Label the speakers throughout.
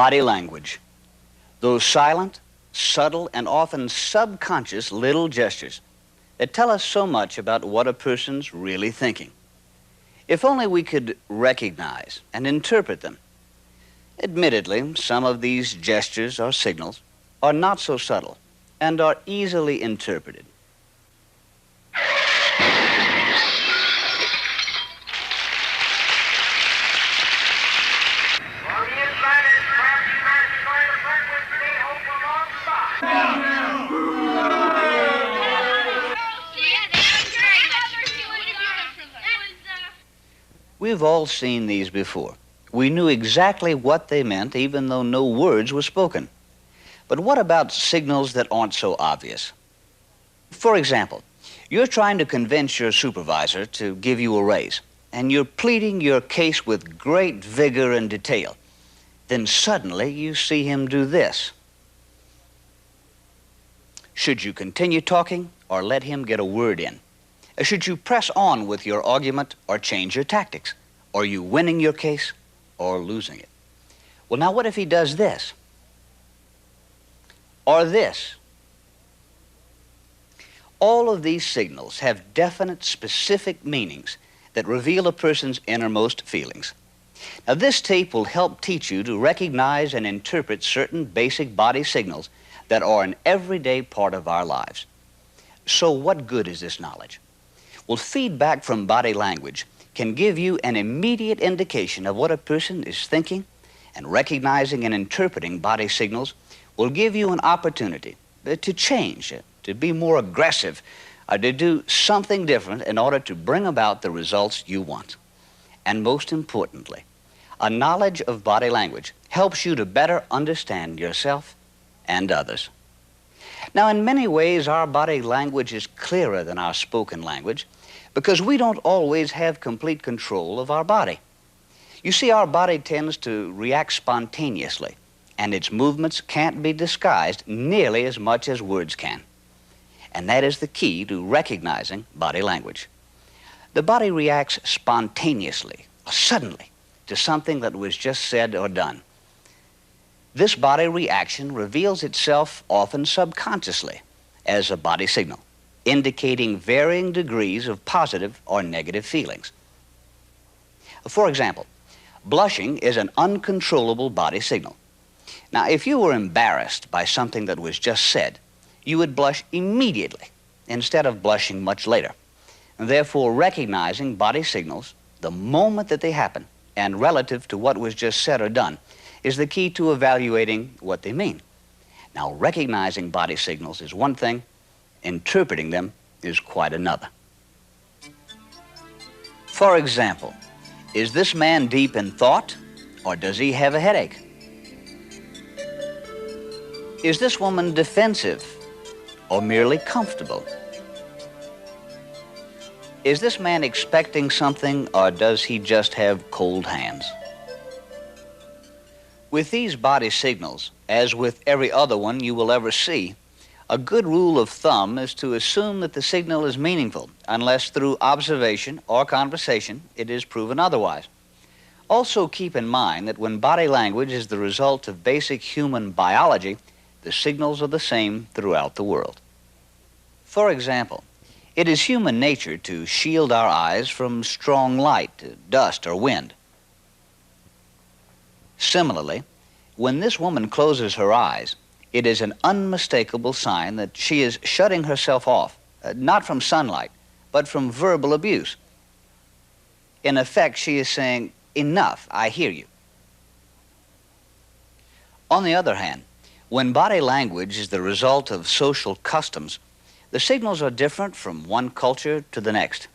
Speaker 1: Body language. Those silent, subtle, and often subconscious little gestures that tell us so much about what a person's really thinking. If only we could recognize and interpret them. Admittedly, some of these gestures or signals are not so subtle and are easily interpreted. We've all seen these before. We knew exactly what they meant, even though no words were spoken. But what about signals that aren't so obvious? For example, you're trying to convince your supervisor to give you a raise, and you're pleading your case with great vigor and detail. Then suddenly you see him do this. Should you continue talking or let him get a word in? Should you press on with your argument or change your tactics? Are you winning your case or losing it? Well, now what if he does this? Or this? All of these signals have definite, specific meanings that reveal a person's innermost feelings. Now, this tape will help teach you to recognize and interpret certain basic body signals that are an everyday part of our lives. So what good is this knowledge? Well, feedback from body language can give you an immediate indication of what a person is thinking, and recognizing and interpreting body signals will give you an opportunity to change, to be more aggressive, or to do something different in order to bring about the results you want. And most importantly, a knowledge of body language helps you to better understand yourself and others. Now, in many ways, our body language is clearer than our spoken language because we don't always have complete control of our body. You see, our body tends to react spontaneously, and its movements can't be disguised nearly as much as words can. And that is the key to recognizing body language. The body reacts spontaneously, suddenly, to something that was just said or done. This body reaction reveals itself often subconsciously as a body signal, indicating varying degrees of positive or negative feelings. For example, blushing is an uncontrollable body signal. Now, if you were embarrassed by something that was just said, you would blush immediately instead of blushing much later. And therefore, recognizing body signals the moment that they happen and relative to what was just said or done is the key to evaluating what they mean. Now, recognizing body signals is one thing, interpreting them is quite another. For example, is this man deep in thought, or does he have a headache? Is this woman defensive, or merely comfortable? Is this man expecting something, or does he just have cold hands? With these body signals, as with every other one you will ever see, a good rule of thumb is to assume that the signal is meaningful, unless through observation or conversation it is proven otherwise. Also keep in mind that when body language is the result of basic human biology, the signals are the same throughout the world. For example, it is human nature to shield our eyes from strong light, dust, or wind. Similarly, when this woman closes her eyes, it is an unmistakable sign that she is shutting herself off, not from sunlight, but from verbal abuse. In effect, she is saying, "Enough, I hear you." On the other hand, when body language is the result of social customs, the signals are different from one culture to the next.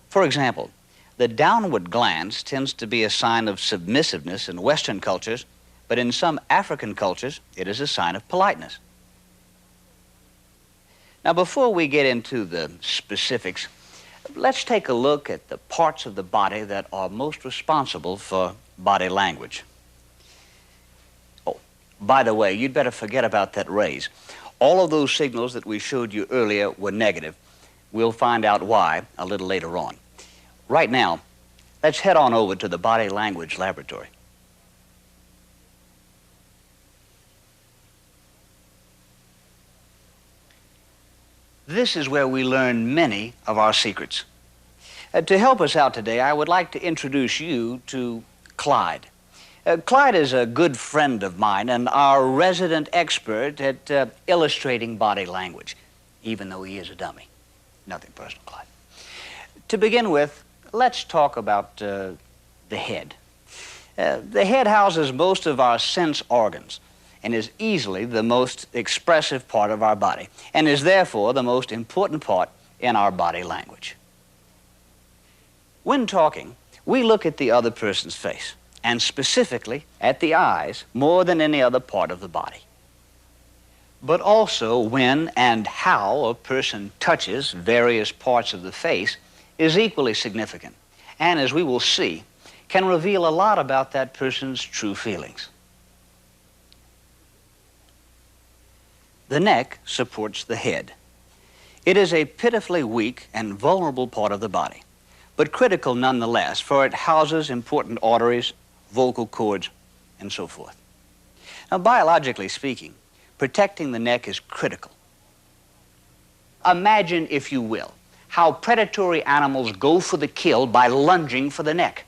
Speaker 1: For example, the downward glance tends to be a sign of submissiveness in Western cultures, but in some African cultures, it is a sign of politeness. Now, before we get into the specifics, let's take a look at the parts of the body that are most responsible for body language. Oh, by the way, you'd better forget about that raise. All of those signals that we showed you earlier were negative. We'll find out why a little later on. Right now, let's head on over to the Body Language Laboratory. This is where we learn many of our secrets. To help us out today, I would like to introduce you to Clyde. Clyde is a good friend of mine and our resident expert at illustrating body language, even though he is a dummy. Nothing personal, Clyde. To begin with, let's talk about the head. The head houses most of our sense organs and is easily the most expressive part of our body and is therefore the most important part in our body language. When talking, we look at the other person's face and specifically at the eyes more than any other part of the body. But also when and how a person touches various parts of the face is equally significant and, as we will see, can reveal a lot about that person's true feelings. The neck supports the head. It is a pitifully weak and vulnerable part of the body, but critical nonetheless, for it houses important arteries, vocal cords, and so forth. Now, biologically speaking, protecting the neck is critical. Imagine, if you will, how predatory animals go for the kill by lunging for the neck.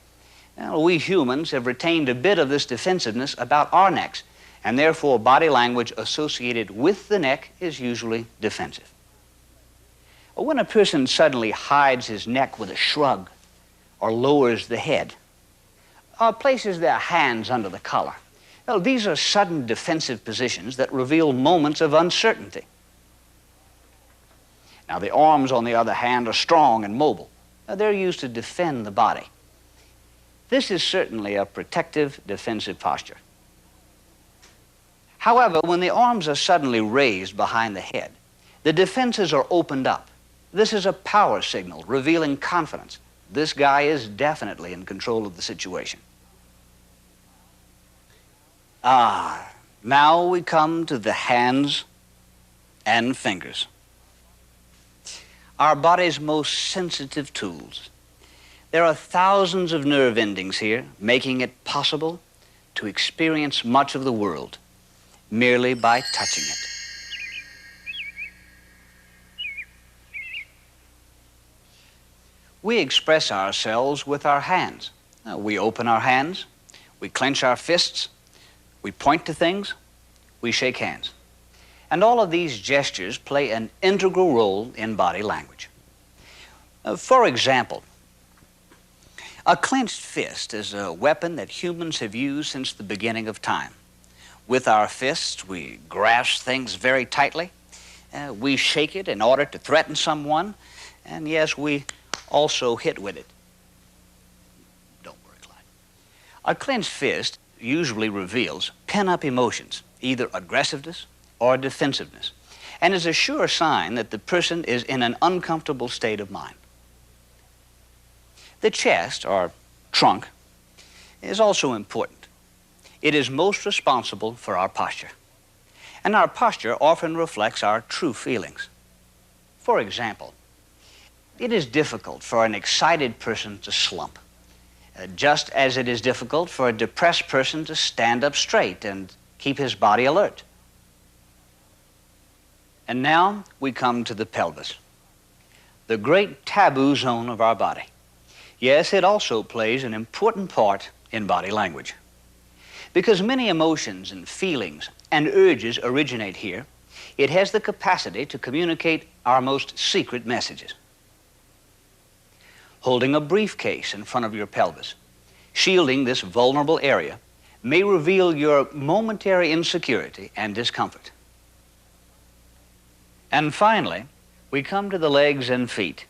Speaker 1: Now, we humans have retained a bit of this defensiveness about our necks, and therefore body language associated with the neck is usually defensive. When a person suddenly hides his neck with a shrug, or lowers the head, or places their hands under the collar, well, these are sudden defensive positions that reveal moments of uncertainty. Now, the arms, on the other hand, are strong and mobile. Now, they're used to defend the body. This is certainly a protective, defensive posture. However, when the arms are suddenly raised behind the head, the defenses are opened up. This is a power signal revealing confidence. This guy is definitely in control of the situation. Now we come to the hands and fingers. Our body's most sensitive tools. There are thousands of nerve endings here, making it possible to experience much of the world merely by touching it. We express ourselves with our hands. We open our hands, we clench our fists, we point to things, we shake hands. And all of these gestures play an integral role in body language. For example, a clenched fist is a weapon that humans have used since the beginning of time. With our fists, we grasp things very tightly. We shake it in order to threaten someone. And yes, we also hit with it. Don't worry, Clyde. A clenched fist usually reveals pent-up emotions, either aggressiveness or defensiveness, and is a sure sign that the person is in an uncomfortable state of mind. The chest, or trunk, is also important. It is most responsible for our posture, and our posture often reflects our true feelings. For example, it is difficult for an excited person to slump, just as it is difficult for a depressed person to stand up straight and keep his body alert. And now we come to the pelvis, the great taboo zone of our body. Yes, it also plays an important part in body language. Because many emotions and feelings and urges originate here, it has the capacity to communicate our most secret messages. Holding a briefcase in front of your pelvis, shielding this vulnerable area, may reveal your momentary insecurity and discomfort. And finally, we come to the legs and feet.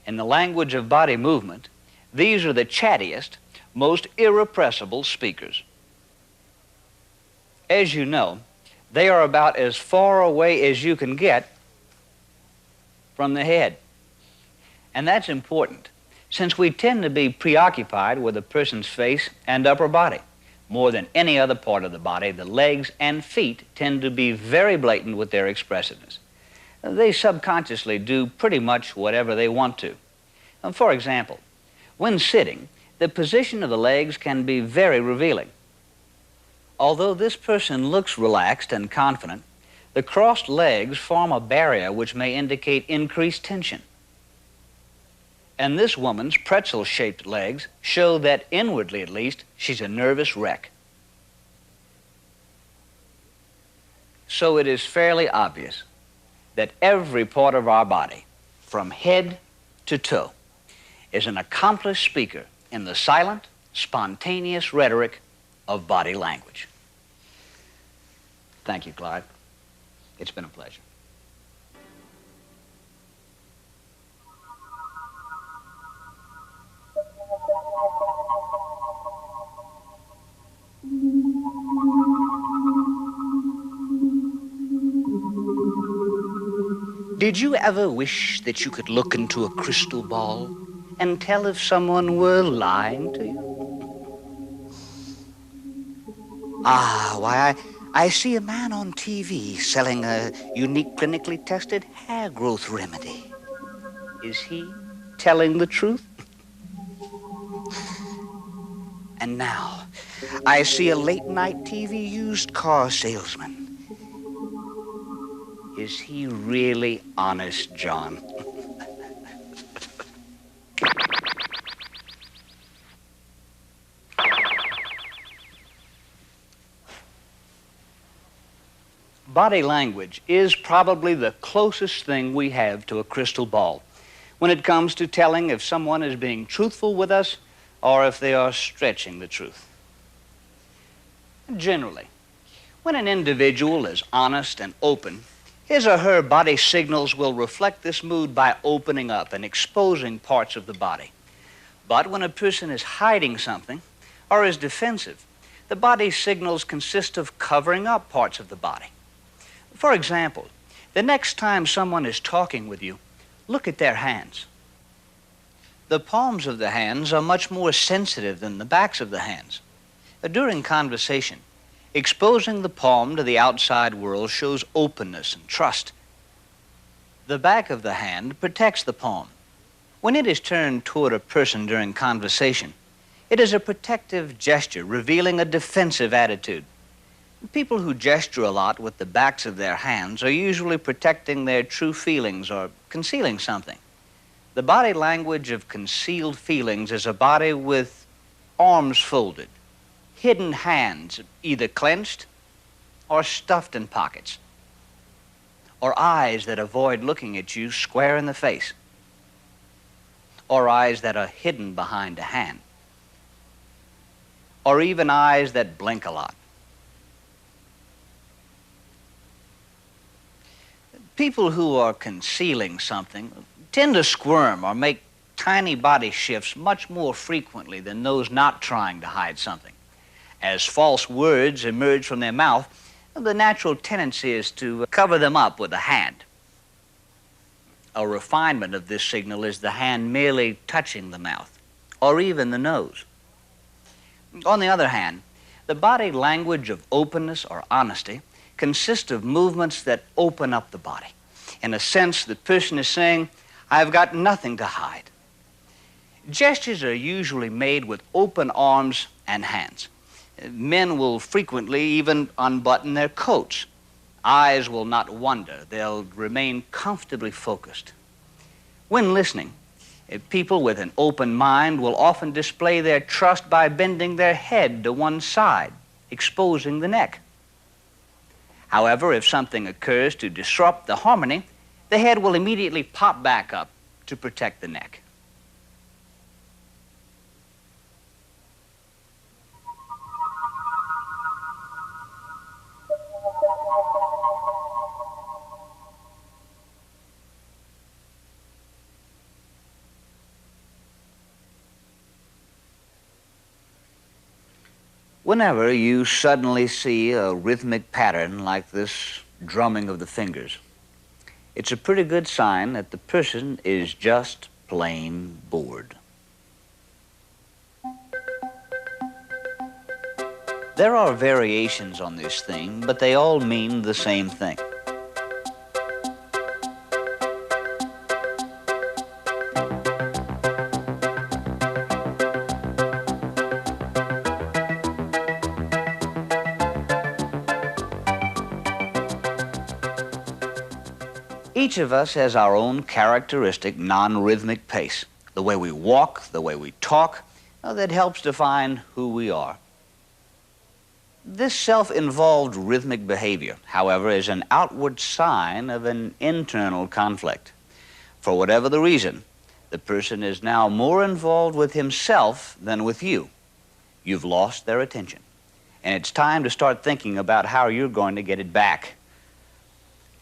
Speaker 1: In the language of body movement, these are the chattiest, most irrepressible speakers. As you know, they are about as far away as you can get from the head. And that's important, since we tend to be preoccupied with a person's face and upper body. More than any other part of the body, the legs and feet tend to be very blatant with their expressiveness. They subconsciously do pretty much whatever they want to. For example, when sitting, the position of the legs can be very revealing. Although this person looks relaxed and confident, The crossed legs form a barrier which may indicate increased tension. And this woman's pretzel-shaped legs show that, inwardly at least, she's a nervous wreck. So it is fairly obvious that every part of our body, from head to toe, is an accomplished speaker in the silent, spontaneous rhetoric of body language. Thank you, Clyde. It's been a pleasure. Did you ever wish that you could look into a crystal ball and tell if someone were lying to you? Why, I see a man on TV selling a unique clinically tested hair growth remedy. Is he telling the truth? And now, I see a late-night TV used car salesman. Is he really honest, John? Body language is probably the closest thing we have to a crystal ball when it comes to telling if someone is being truthful with us or if they are stretching the truth. Generally, when an individual is honest and open, his or her body signals will reflect this mood by opening up and exposing parts of the body. But when a person is hiding something or is defensive, the body signals consist of covering up parts of the body. For example, the next time someone is talking with you, look at their hands. The palms of the hands are much more sensitive than the backs of the hands. During conversation, exposing the palm to the outside world shows openness and trust. The back of the hand protects the palm. When it is turned toward a person during conversation, it is a protective gesture revealing a defensive attitude. People who gesture a lot with the backs of their hands are usually protecting their true feelings or concealing something. The body language of concealed feelings is a body with arms folded, hidden hands either clenched or stuffed in pockets, or eyes that avoid looking at you square in the face, or eyes that are hidden behind a hand, or even eyes that blink a lot. People who are concealing something tend to squirm or make tiny body shifts much more frequently than those not trying to hide something. As false words emerge from their mouth, the natural tendency is to cover them up with a hand. A refinement of this signal is the hand merely touching the mouth, or even the nose. On the other hand, the body language of openness or honesty consists of movements that open up the body. In a sense, the person is saying, I've got nothing to hide. Gestures are usually made with open arms and hands. Men will frequently even unbutton their coats. Eyes will not wander. They'll remain comfortably focused. When listening, people with an open mind will often display their trust by bending their head to one side, exposing the neck. However, if something occurs to disrupt the harmony, the head will immediately pop back up to protect the neck. Whenever you suddenly see a rhythmic pattern like this drumming of the fingers, it's a pretty good sign that the person is just plain bored. There are variations on this theme, but they all mean the same thing. each of us has our own characteristic non-rhythmic pace. The way we walk, the way we talk, that helps define who we are. This self-involved rhythmic behavior, however, is an outward sign of an internal conflict. For whatever the reason, the person is now more involved with himself than with you. You've lost their attention, and it's time to start thinking about how you're going to get it back.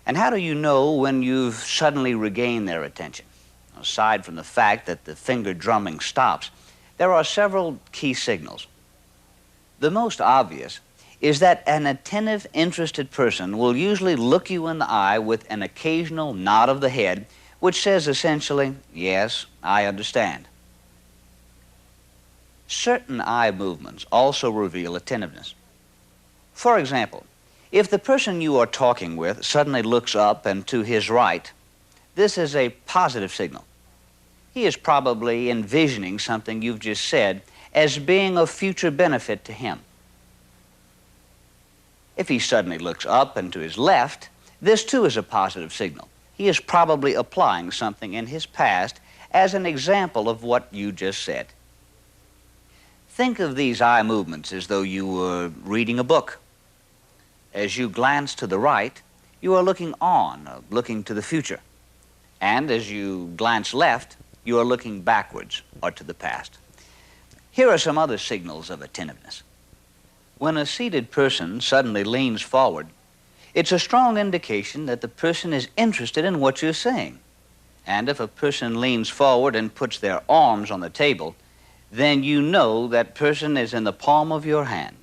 Speaker 1: And how do you know when you've suddenly regained their attention? Aside from the fact that the finger drumming stops, there are several key signals. The most obvious is that an attentive, interested person will usually look you in the eye with an occasional nod of the head, which says essentially, "Yes, I understand." Certain eye movements also reveal attentiveness. For example, if the person you are talking with suddenly looks up and to his right, this is a positive signal. He is probably envisioning something you've just said as being of future benefit to him. If he suddenly looks up and to his left, this too is a positive signal. He is probably applying something in his past as an example of what you just said. Think of these eye movements as though you were reading a book. As you glance to the right, you are looking on, looking to the future. And as you glance left, you are looking backwards or to the past. Here are some other signals of attentiveness. When a seated person suddenly leans forward, it's a strong indication that the person is interested in what you're saying. And if a person leans forward and puts their arms on the table, then you know that person is in the palm of your hand.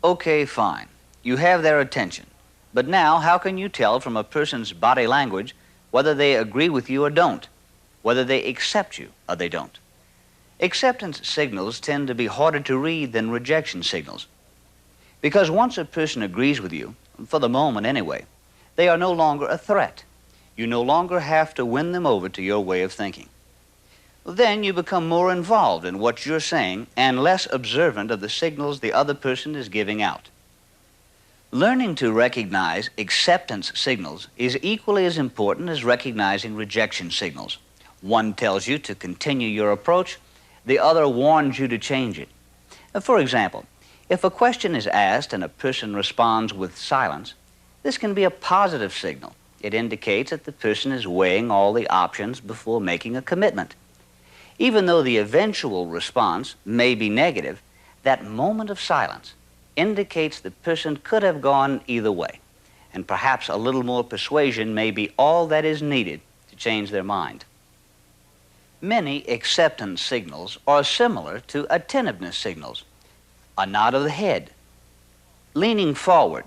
Speaker 1: Okay, fine. You have their attention. But now, how can you tell from a person's body language whether they agree with you or don't, whether they accept you or they don't? Acceptance signals tend to be harder to read than rejection signals. Because once a person agrees with you, for the moment anyway, they are no longer a threat. You no longer have to win them over to your way of thinking. Then you become more involved in what you're saying and less observant of the signals the other person is giving out. Learning to recognize acceptance signals is equally as important as recognizing rejection signals. One tells you to continue your approach, the other warns you to change it. For example, if a question is asked and a person responds with silence, this can be a positive signal. It indicates that the person is weighing all the options before making a commitment. Even though the eventual response may be negative, that moment of silence indicates the person could have gone either way, and perhaps a little more persuasion may be all that is needed to change their mind. Many acceptance signals are similar to attentiveness signals. A nod of the head, leaning forward,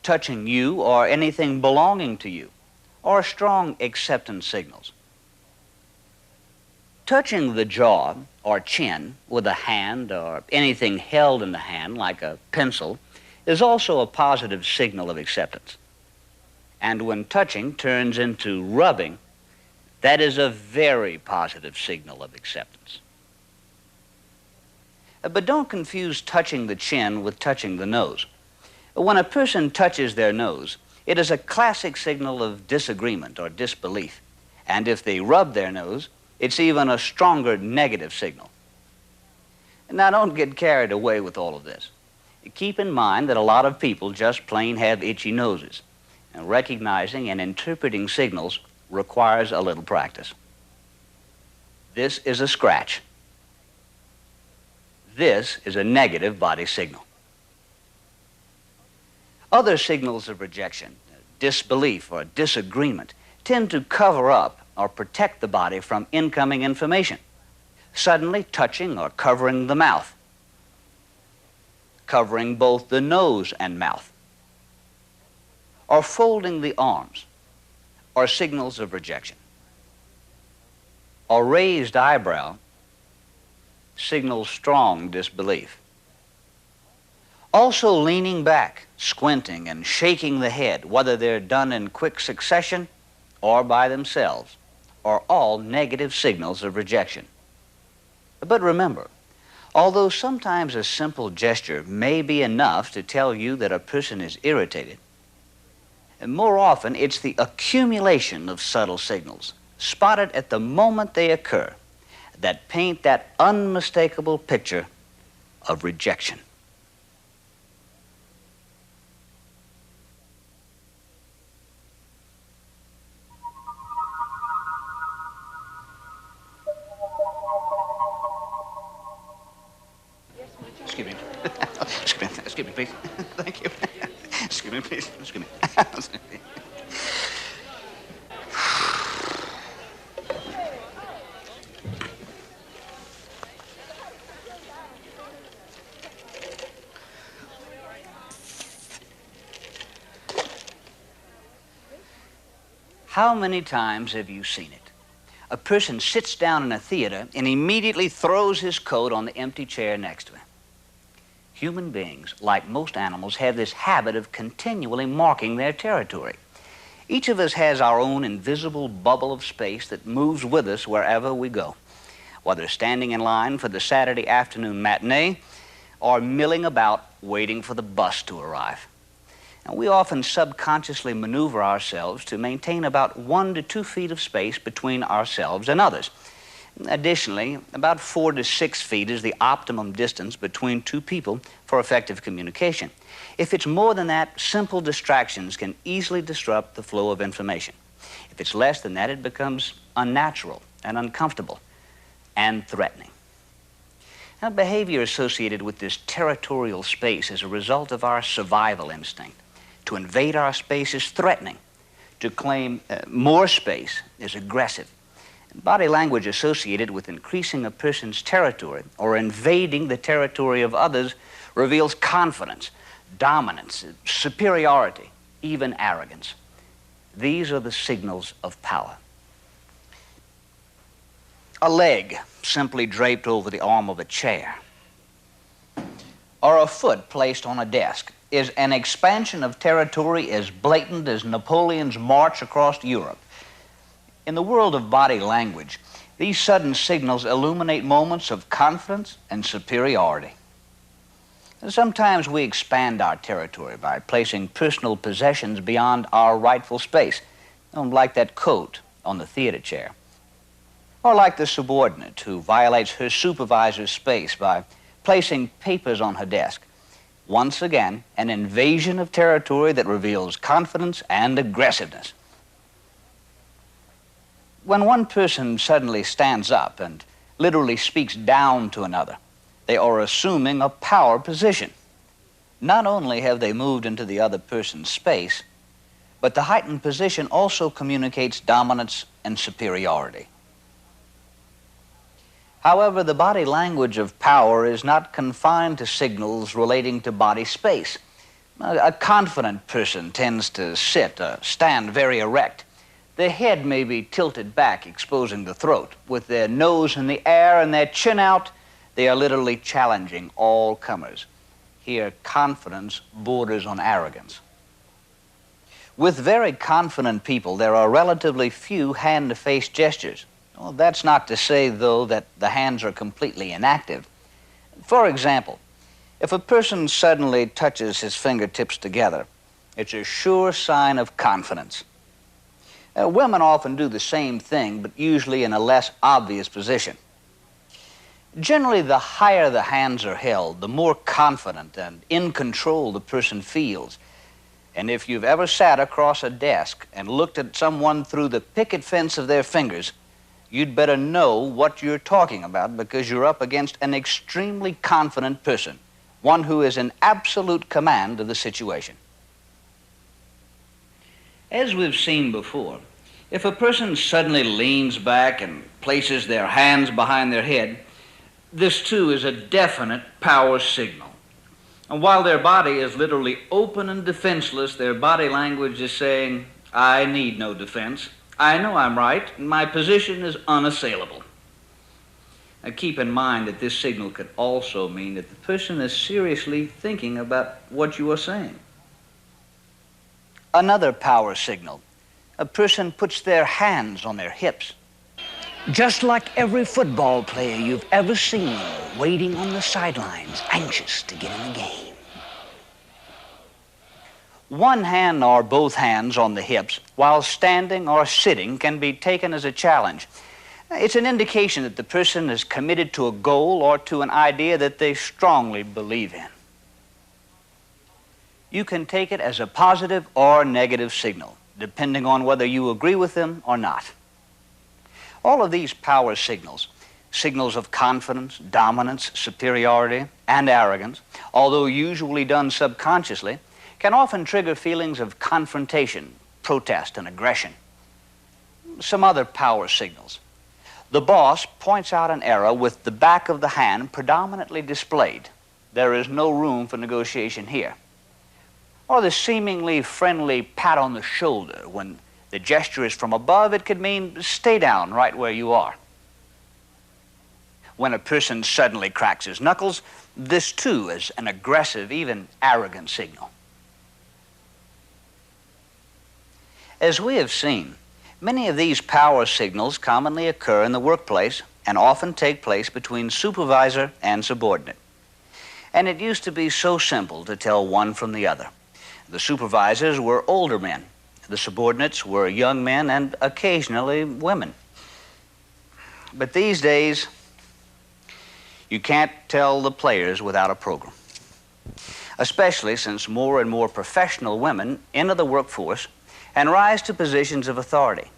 Speaker 1: touching you or anything belonging to you, are strong acceptance signals. Touching the jaw or chin with a hand or anything held in the hand like a pencil is also a positive signal of acceptance. And when touching turns into rubbing, that is a very positive signal of acceptance. But don't confuse touching the chin with touching the nose. When a person touches their nose, it is a classic signal of disagreement or disbelief. And if they rub their nose, it's even a stronger negative signal. Now, don't get carried away with all of this. Keep in mind that a lot of people just plain have itchy noses, and recognizing and interpreting signals requires a little practice. This is a scratch. This is a negative body signal. Other signals of rejection, disbelief or disagreement, tend to cover up or protect the body from incoming information. Suddenly touching or covering the mouth, covering both the nose and mouth, or folding the arms, are signals of rejection. A raised eyebrow signals strong disbelief. Also, leaning back, squinting, and shaking the head, whether they're done in quick succession or by themselves are all negative signals of rejection. But remember, although sometimes a simple gesture may be enough to tell you that a person is irritated, more often it's the accumulation of subtle signals, spotted at the moment they occur, that paint that unmistakable picture of rejection. Excuse me. Excuse me, please. Thank you. Excuse me, please. Excuse me. How many times have you seen it? A person sits down in a theater and immediately throws his coat on the empty chair next to him. Human beings, like most animals, have this habit of continually marking their territory. Each of us has our own invisible bubble of space that moves with us wherever we go, whether standing in line for the Saturday afternoon matinee or milling about waiting for the bus to arrive. And we often subconsciously maneuver ourselves to maintain about 1 to 2 feet of space between ourselves and others. Additionally, about 4 to 6 feet is the optimum distance between two people for effective communication. If it's more than that, simple distractions can easily disrupt the flow of information. If it's less than that, it becomes unnatural and uncomfortable and threatening. Now, behavior associated with this territorial space is a result of our survival instinct. To invade our space is threatening. To claim more space is aggressive. Body language associated with increasing a person's territory or invading the territory of others reveals confidence, dominance, superiority, even arrogance. These are the signals of power. A leg simply draped over the arm of a chair, or a foot placed on a desk, is an expansion of territory as blatant as Napoleon's march across Europe. In the world of body language, these sudden signals illuminate moments of confidence and superiority. Sometimes we expand our territory by placing personal possessions beyond our rightful space, like that coat on the theater chair, or like the subordinate who violates her supervisor's space by placing papers on her desk. Once again, an invasion of territory that reveals confidence and aggressiveness. When one person suddenly stands up and literally speaks down to another, they are assuming a power position. Not only have they moved into the other person's space, but the heightened position also communicates dominance and superiority. However, the body language of power is not confined to signals relating to body space. A confident person tends to sit or stand very erect. Their head may be tilted back, exposing the throat. With their nose in the air and their chin out, they are literally challenging all comers. Here, confidence borders on arrogance. With very confident people, there are relatively few hand-to-face gestures. Well, that's not to say, though, that the hands are completely inactive. For example, if a person suddenly touches his fingertips together, it's a sure sign of confidence. Women often do the same thing, but usually in a less obvious position. Generally, the higher the hands are held, the more confident and in control the person feels. And if you've ever sat across a desk and looked at someone through the picket fence of their fingers, you'd better know what you're talking about, because you're up against an extremely confident person, one who is in absolute command of the situation. As we've seen before, if a person suddenly leans back and places their hands behind their head, this too is a definite power signal. And while their body is literally open and defenseless, their body language is saying, I need no defense. I know I'm right, and my position is unassailable. Now, keep in mind that this signal could also mean that the person is seriously thinking about what you are saying. Another power signal. a person puts their hands on their hips. Just like every football player you've ever seen, waiting on the sidelines, anxious to get in the game. One hand or both hands on the hips, while standing or sitting, can be taken as a challenge. It's an indication that the person is committed to a goal or to an idea that they strongly believe in. You can take it as a positive or negative signal, depending on whether you agree with them or not. All of these power signals, signals of confidence, dominance, superiority, and arrogance, although usually done subconsciously, can often trigger feelings of confrontation, protest, and aggression. Some other power signals. The boss points out an error with the back of the hand predominantly displayed. There is no room for negotiation here. Or the seemingly friendly pat on the shoulder. When the gesture is from above, it could mean stay down right where you are. When a person suddenly cracks his knuckles, this too is an aggressive, even arrogant signal. As we have seen, many of these power signals commonly occur in the workplace and often take place between supervisor and subordinate. And it used to be so simple to tell one from the other. The supervisors were older men. The subordinates were young men and occasionally women. But these days, you can't tell the players without a program, especially since more and more professional women enter the workforce and rise to positions of authority.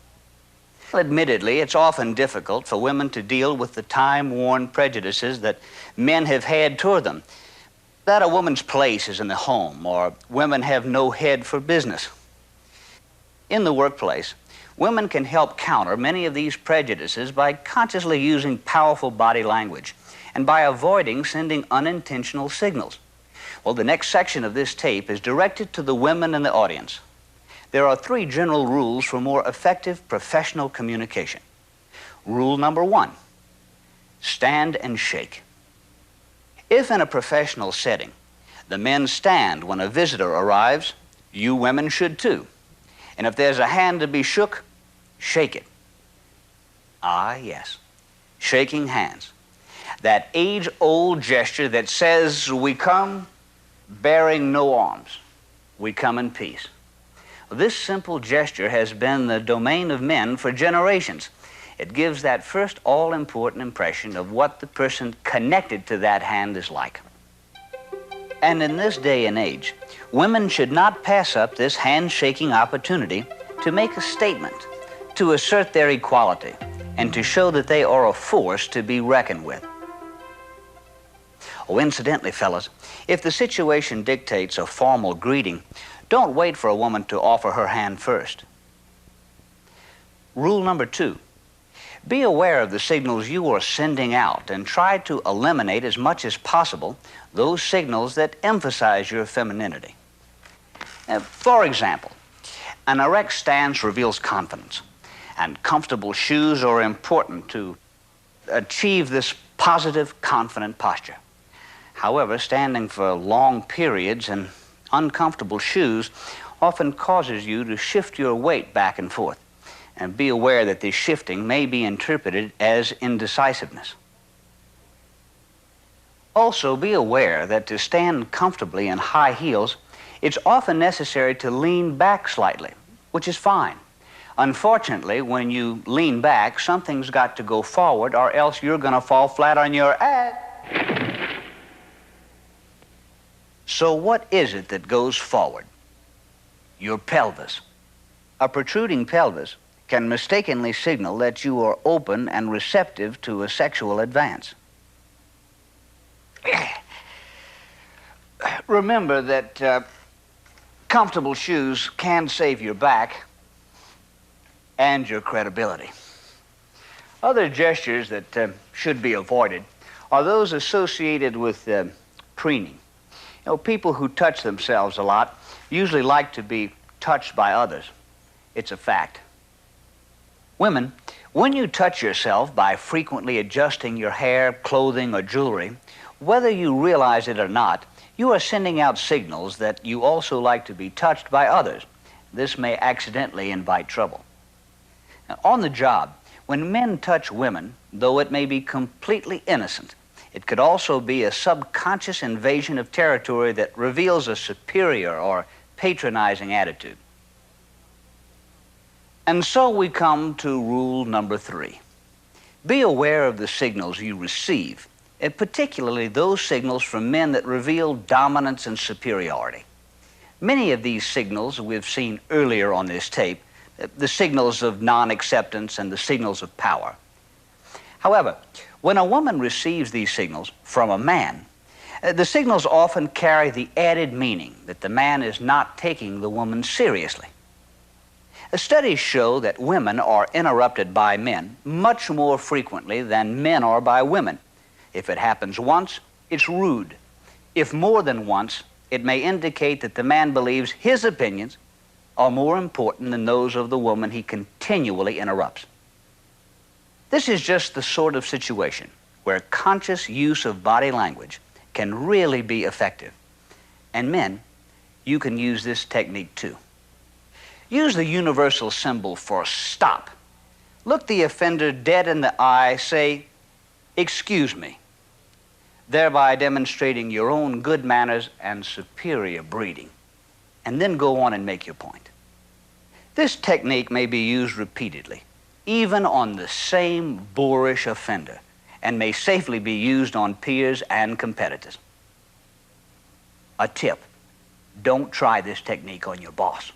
Speaker 1: Admittedly, it's often difficult for women to deal with the time-worn prejudices that men have had toward them, that a woman's place is in the home, or women have no head for business. In the workplace, women can help counter many of these prejudices by consciously using powerful body language and by avoiding sending unintentional signals. Well, the next section of this tape is directed to the women in the audience. There are 3 general rules for more effective professional communication. Rule number 1, stand and shake. If in a professional setting, the men stand when a visitor arrives, you women should too. And if there's a hand to be shook, shake it. Ah, yes, shaking hands. That age-old gesture that says, we come bearing no arms. We come in peace. This simple gesture has been the domain of men for generations. It gives that first all-important impression of what the person connected to that hand is like. And in this day and age, women should not pass up this handshaking opportunity to make a statement, to assert their equality, and to show that they are a force to be reckoned with. Oh, incidentally, fellas, if the situation dictates a formal greeting, don't wait for a woman to offer her hand first. Rule number 2, be aware of the signals you are sending out and try to eliminate as much as possible those signals that emphasize your femininity. For example, an erect stance reveals confidence, and comfortable shoes are important to achieve this positive, confident posture. However, standing for long periods in uncomfortable shoes often causes you to shift your weight back and forth. And be aware that this shifting may be interpreted as indecisiveness. Also, be aware that to stand comfortably in high heels, it's often necessary to lean back slightly, which is fine. Unfortunately, when you lean back, something's got to go forward, or else you're going to fall flat on your ass. So what is it that goes forward? Your pelvis. A protruding pelvis can mistakenly signal that you are open and receptive to a sexual advance. Remember that comfortable shoes can save your back and your credibility. Other gestures that should be avoided are those associated with preening. You know, people who touch themselves a lot usually like to be touched by others. It's a fact. Women, when you touch yourself by frequently adjusting your hair, clothing, or jewelry, whether you realize it or not, you are sending out signals that you also like to be touched by others. this may accidentally invite trouble. Now, on the job, when men touch women, though it may be completely innocent, it could also be a subconscious invasion of territory that reveals a superior or patronizing attitude. And so we come to rule number 3. Be aware of the signals you receive, and particularly those signals from men that reveal dominance and superiority. Many of these signals we've seen earlier on this tape, the signals of non-acceptance and the signals of power. However, when a woman receives these signals from a man, the signals often carry the added meaning that the man is not taking the woman seriously. Studies show that women are interrupted by men much more frequently than men are by women. If it happens once, it's rude. If more than once, it may indicate that the man believes his opinions are more important than those of the woman he continually interrupts. This is just the sort of situation where conscious use of body language can really be effective. And men, you can use this technique too. Use the universal symbol for stop. Look the offender dead in the eye, say, "Excuse me," thereby demonstrating your own good manners and superior breeding. And then go on and make your point. This technique may be used repeatedly, even on the same boorish offender, and may safely be used on peers and competitors. A tip: don't try this technique on your boss.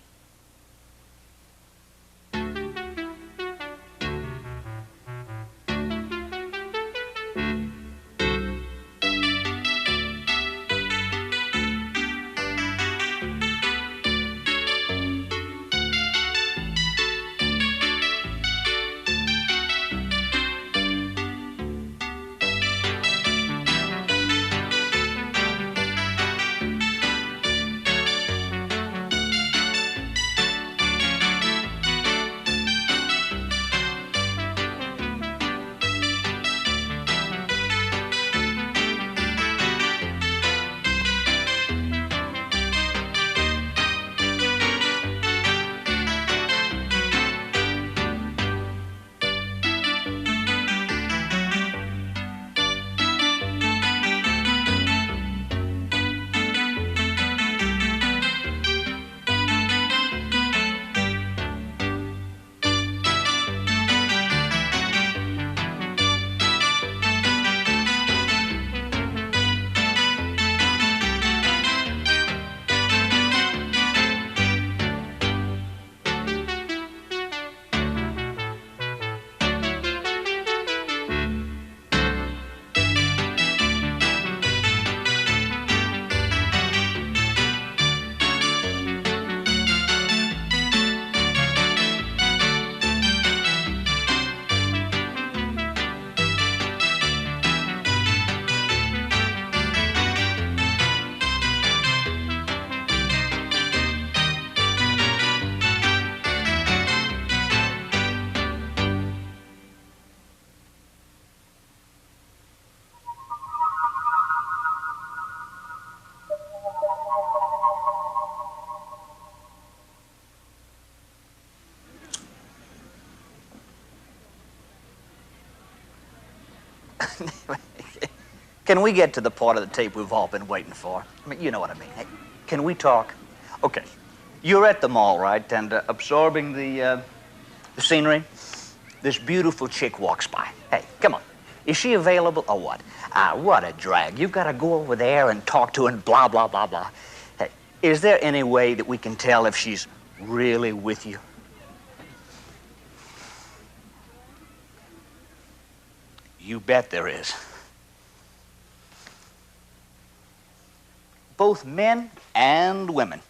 Speaker 1: Can we get to the part of the tape we've all been waiting for? I mean, you know what I mean. Hey, can we talk? Okay. You're at the mall, right? And absorbing the scenery. This beautiful chick walks by. Hey, come on. Is she available or what? What a drag. You've got to go over there and talk to her and blah, blah, blah, blah. Hey, is there any way that we can tell if she's really with you? You bet there is. Both men and women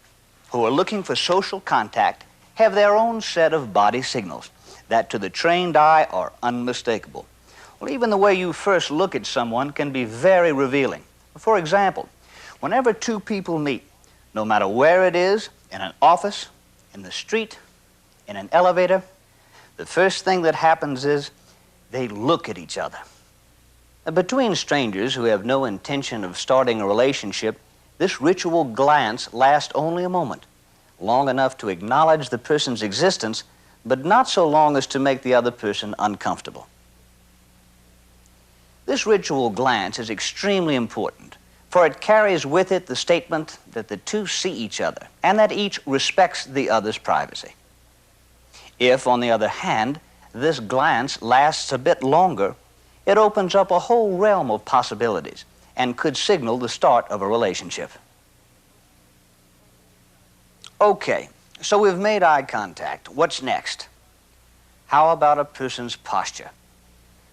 Speaker 1: who are looking for social contact have their own set of body signals that to the trained eye are unmistakable. Well, even the way you first look at someone can be very revealing. For example, whenever two people meet, no matter where it is, in an office, in the street, in an elevator, the first thing that happens is they look at each other. Between strangers who have no intention of starting a relationship, this ritual glance lasts only a moment. long enough to acknowledge the person's existence, but not so long as to make the other person uncomfortable. This ritual glance is extremely important, for it carries with it the statement that the two see each other and that each respects the other's privacy. If, on the other hand, this glance lasts a bit longer, it opens up a whole realm of possibilities and could signal the start of a relationship. Okay, so we've made eye contact. What's next? How about a person's posture?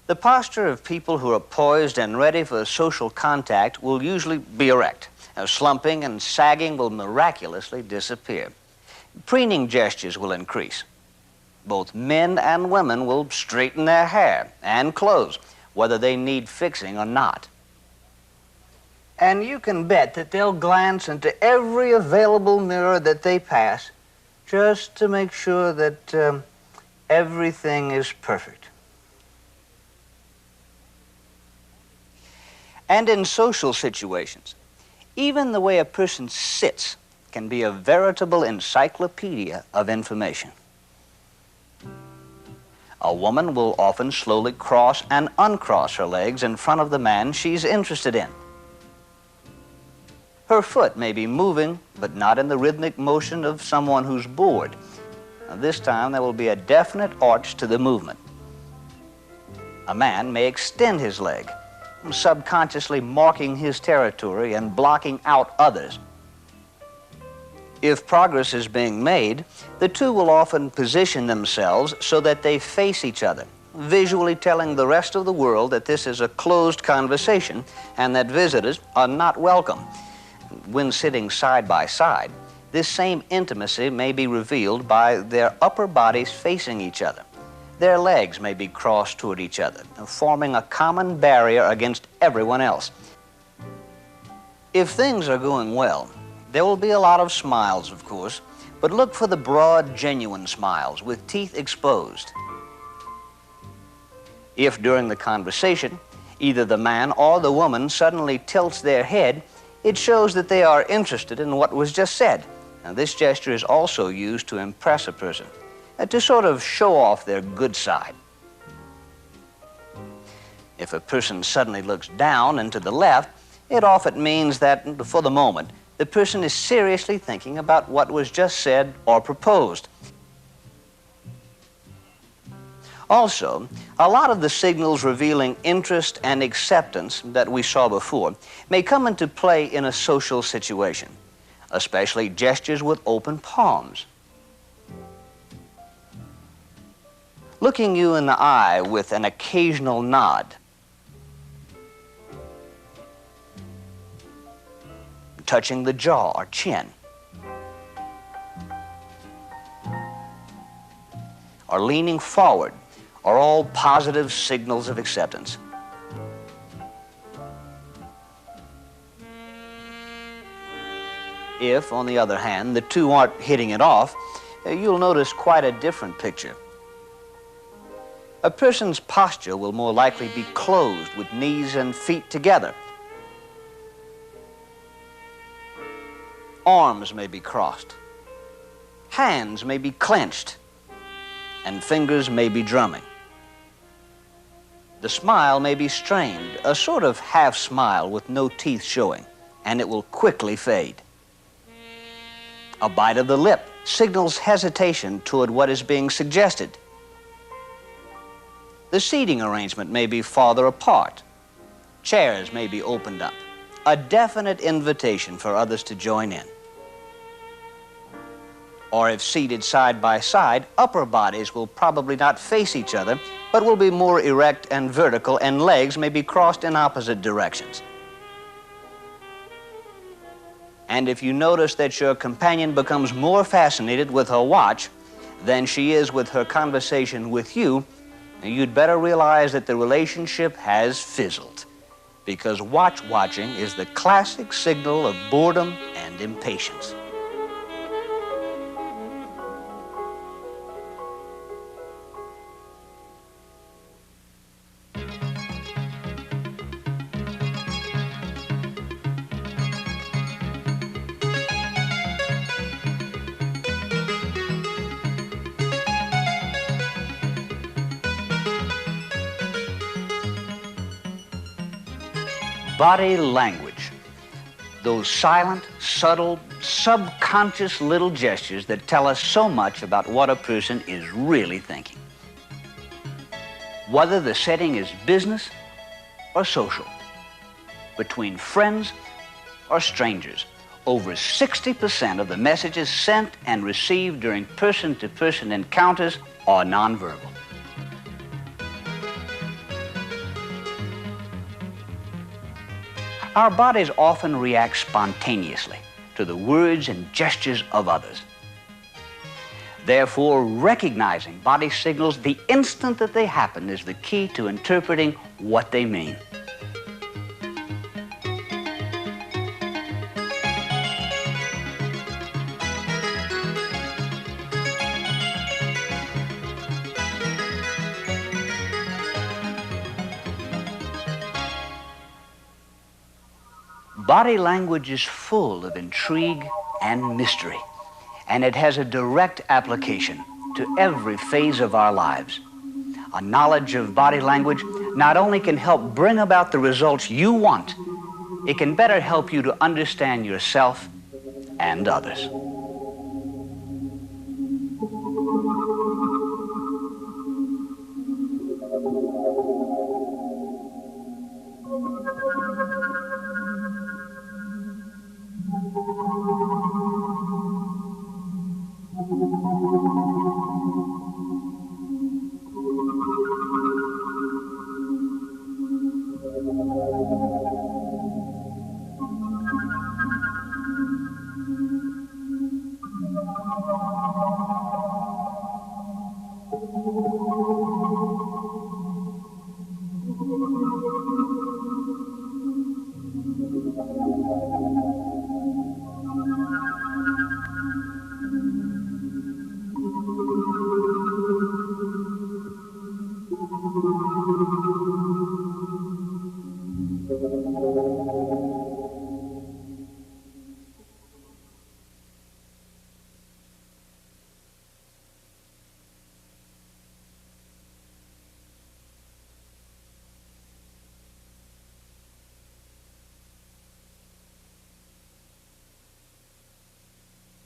Speaker 1: The posture of people who are poised and ready for social contact will usually be erect. Now, slumping and sagging will miraculously disappear. Preening gestures will increase. Both men and women will straighten their hair and clothes, whether they need fixing or not. And you can bet that they'll glance into every available mirror that they pass just to make sure that everything is perfect. And in social situations, even the way a person sits can be a veritable encyclopedia of information. A woman will often slowly cross and uncross her legs in front of the man she's interested in. Her foot may be moving, but not in the rhythmic motion of someone who's bored. Now, this time there will be a definite arch to the movement. A man may extend his leg, subconsciously marking his territory and blocking out others. If progress is being made, the two will often position themselves so that they face each other, visually telling the rest of the world that this is a closed conversation and that visitors are not welcome. When sitting side by side, this same intimacy may be revealed by their upper bodies facing each other. Their legs may be crossed toward each other, forming a common barrier against everyone else. If things are going well, there will be a lot of smiles, of course, but look for the broad, genuine smiles with teeth exposed. If during the conversation, either the man or the woman suddenly tilts their head, it shows that they are interested in what was just said. Now, this gesture is also used to impress a person, to sort of show off their good side. If a person suddenly looks down and to the left, it often means that, for the moment, the person is seriously thinking about what was just said or proposed. Also, a lot of the signals revealing interest and acceptance that we saw before may come into play in a social situation, especially gestures with open palms. Looking you in the eye with an occasional nod. Touching the jaw or chin. Or leaning forward are all positive signals of acceptance. If, on the other hand, the two aren't hitting it off, you'll notice quite a different picture. A person's posture will more likely be closed with knees and feet together. Arms may be crossed. Hands may be clenched. And fingers may be drumming. The smile may be strained, a sort of half smile with no teeth showing, and it will quickly fade. A bite of the lip signals hesitation toward what is being suggested. The seating arrangement may be farther apart. Chairs may be opened up, a definite invitation for others to join in. Or if seated side by side, upper bodies will probably not face each other, but will be more erect and vertical, and legs may be crossed in opposite directions. And if you notice that your companion becomes more fascinated with her watch than she is with her conversation with you, you'd better realize that the relationship has fizzled, because watching is the classic signal of boredom and impatience. Body language. Those silent, subtle, subconscious little gestures that tell us so much about what a person is really thinking. Whether the setting is business or social, between friends or strangers, over 60% of the messages sent and received during person-to-person encounters are nonverbal. Our bodies often react spontaneously to the words and gestures of others. Therefore, recognizing body signals the instant that they happen is the key to interpreting what they mean. Body language is full of intrigue and mystery, and it has a direct application to every phase of our lives. A knowledge of body language not only can help bring about the results you want, it can better help you to understand yourself and others.